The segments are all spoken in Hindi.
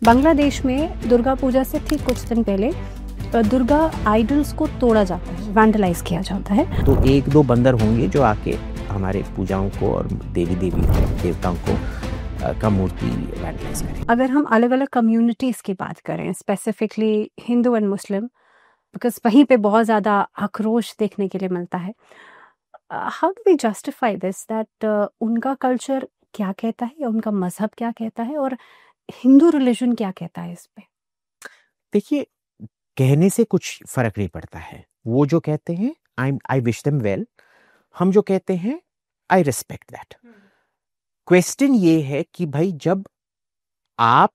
बांग्लादेश में दुर्गा पूजा से ठीक कुछ दिन पहले दुर्गा आइडल्स को तोड़ा जाता है, वैंडलाइज किया जाता है। तो एक दो बंदर होंगे जो आके हमारे पूजाओं को और देवी देवताओं को का मूर्ति वैंडलाइज करें। अगर हम अलग अलग कम्युनिटीज की बात करें, specifically Hindu and Muslim, because वहीं पे बहुत ज़्यादा आक्रोश देखने के लिए मिलता है, how do we justify this that उनका कल्चर क्या कहता है या उनका मजहब क्या कहता है और हिंदू रिलीजन क्या कहता है इस पे? देखिए, कहने से कुछ फर्क नहीं पड़ता है। वो जो कहते हैं आई विश देम वेल, हम जो कहते हैं आई रिस्पेक्ट दैट। क्वेश्चन ये है कि भाई जब आप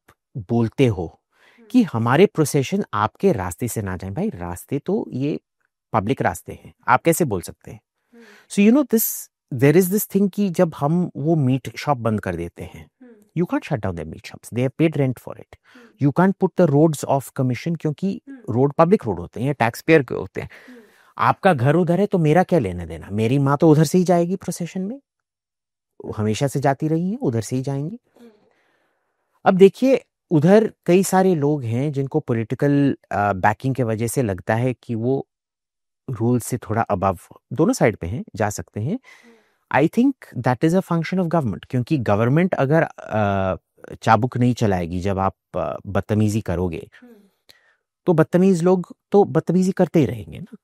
बोलते हो कि हमारे प्रोसेशन आपके रास्ते से ना जाए, भाई रास्ते तो ये पब्लिक रास्ते हैं, आप कैसे बोल सकते हैं? So you know this, there is this thing कि जब हम वो मीट शॉप बंद कर देते हैं, you can't shut down their meat shops, they have paid rent for it. You can't put the roads off commission क्योंकि रोड पब्लिक रोड होते हैं, ये टैक्स पेयर के होते हैं। आपका घर उधर है तो मेरा क्या लेना देना? मेरी माँ तो उधर से ही जाएगी प्रोसेशन में, हमेशा से जाती रही है, उधर से ही जाएंगी। अब देखिए, उधर कई सारे लोग हैं जिनको पॉलिटिकल बैकिंग के वजह से लगता है कि वो रूल से थोड़ा अबव, दोनों साइड पे हैं, जा सकते हैं। I think that is a function of government, क्योंकि गवर्नमेंट अगर चाबुक नहीं चलाएगी जब आप बदतमीजी करोगे, तो बदतमीज लोग तो बदतमीजी करते ही रहेंगे ना।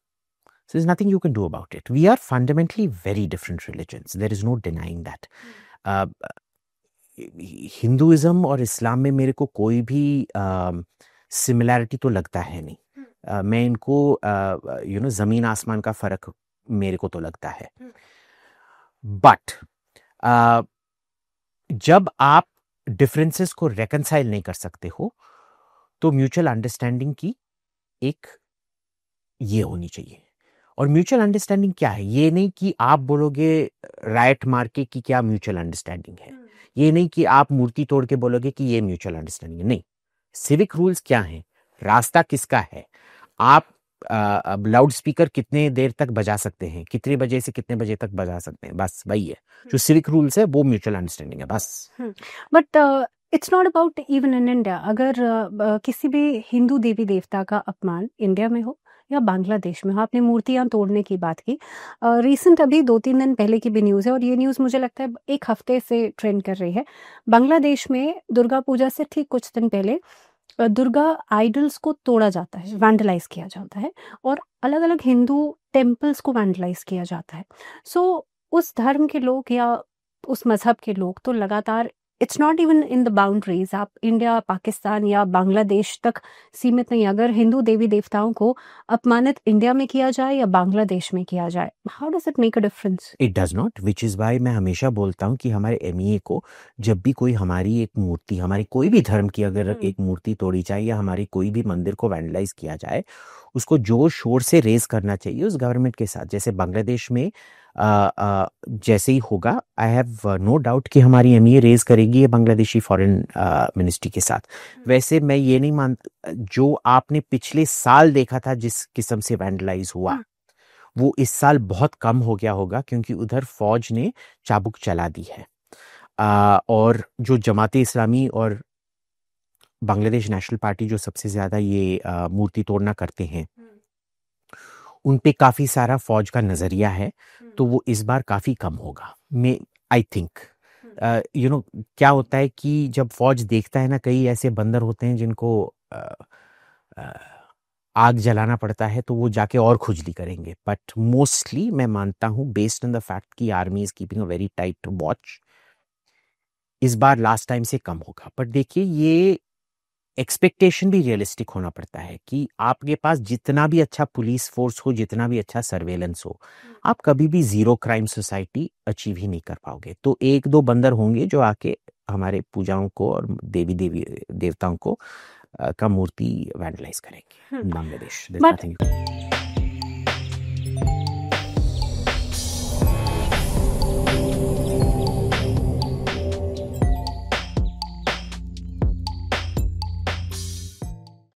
So is nothing you can do about it. We are fundamentally very different religions, there is no denying that. Hinduism और इस्लाम में मेरे को कोई भी सिमिलैरिटी तो लगता है नहीं। मैं इनको जमीन आसमान का फर्क मेरे को तो लगता है। बट जब आप डिफरेंसेस को रेकनसाइल नहीं कर सकते हो, तो म्यूचुअल अंडरस्टैंडिंग की एक ये होनी चाहिए। और म्यूचुअल अंडरस्टैंडिंग क्या है? ये नहीं कि आप बोलोगे राइट मार के कि क्या म्यूचुअल अंडरस्टैंडिंग है, ये नहीं कि आप मूर्ति तोड़ के बोलोगे कि ये म्यूचुअल अंडरस्टैंडिंग है। नहीं, सिविक रूल्स क्या है, रास्ता किसका है, आप लाउड स्पीकर कितने देर तक बजा सकते हैं, कितने बजे से कितने बजे तक बजा सकते हैं, बस वही है जो सिविक रूल्स है, वो म्यूचुअल अंडरस्टैंडिंग है बस। But it's not about even in India. अगर किसी भी हिंदू देवी देवता का अपमान इंडिया में हो या बांग्लादेश में हो, आपने मूर्तियां तोड़ने की बात की, रिसेंट अभी 2-3 दिन पहले की भी न्यूज़ है और ये न्यूज़ मुझे लगता है एक हफ्ते से ट्रेंड कर रही है। बांग्लादेश में दुर्गा पूजा से ठीक कुछ दिन पहले दुर्गा आइडल्स को तोड़ा जाता है, वैंडलाइज किया जाता है और अलग अलग हिंदू टेम्पल्स को वैंडलाइज किया जाता है। सो उस धर्म के लोग या उस मजहब के लोग तो लगातार, it's not even in the boundaries, आप इंडिया, पाकिस्तान या बांग्लादेश तक सीमित नहीं। अगर हिंदू देवी देवताओं को अपमानित इंडिया में किया जाए या बांग्लादेश में किया जाए, how does it make a difference? It does not, which is why मैं हमेशा बोलता हूँ कि हमारे एमईए को जब भी कोई हमारी एक मूर्ति, हमारी कोई भी धर्म की अगर एक मूर्ति तोड़ी जाए या हमारी कोई भी मंदिर को वैंडलाइज किया जाए, उसको जोर शोर से रेज करना चाहिए उस गवर्नमेंट के साथ। जैसे बांग्लादेश में जैसे ही होगा, आई हैव नो डाउट कि हमारी एमईए रेज करेगी ये बांग्लादेशी फॉरेन मिनिस्ट्री के साथ। वैसे मैं ये नहीं मानता, जो आपने पिछले साल देखा था जिस किस्म से वैंडलाइज हुआ, वो इस साल बहुत कम हो गया होगा, क्योंकि उधर फौज ने चाबुक चला दी है। और जो जमाते इस्लामी और बांग्लादेश नेशनल पार्टी जो सबसे ज्यादा ये मूर्ति तोड़ना करते हैं, उन पे काफी सारा फौज का नजरिया है, तो वो इस बार काफी कम होगा। मैं आई थिंक क्या होता है कि जब फौज देखता है ना, कई ऐसे बंदर होते हैं जिनको आग जलाना पड़ता है, तो वो जाके और खुजली करेंगे। बट मोस्टली मैं मानता हूं, बेस्ड ऑन द फैक्ट कि army is keeping a very tight watch, इस बार लास्ट टाइम से कम होगा। बट देखिए, ये एक्सपेक्टेशन भी रियलिस्टिक होना पड़ता है कि आपके पास जितना भी अच्छा पुलिस फोर्स हो, जितना भी अच्छा सर्वेलेंस हो, आप कभी भी जीरो क्राइम सोसाइटी अचीव ही नहीं कर पाओगे। तो एक दो बंदर होंगे जो आके हमारे पूजाओं को और देवी देवताओं को का मूर्ति वैंडलाइज करेंगे। बांग्लादेश, But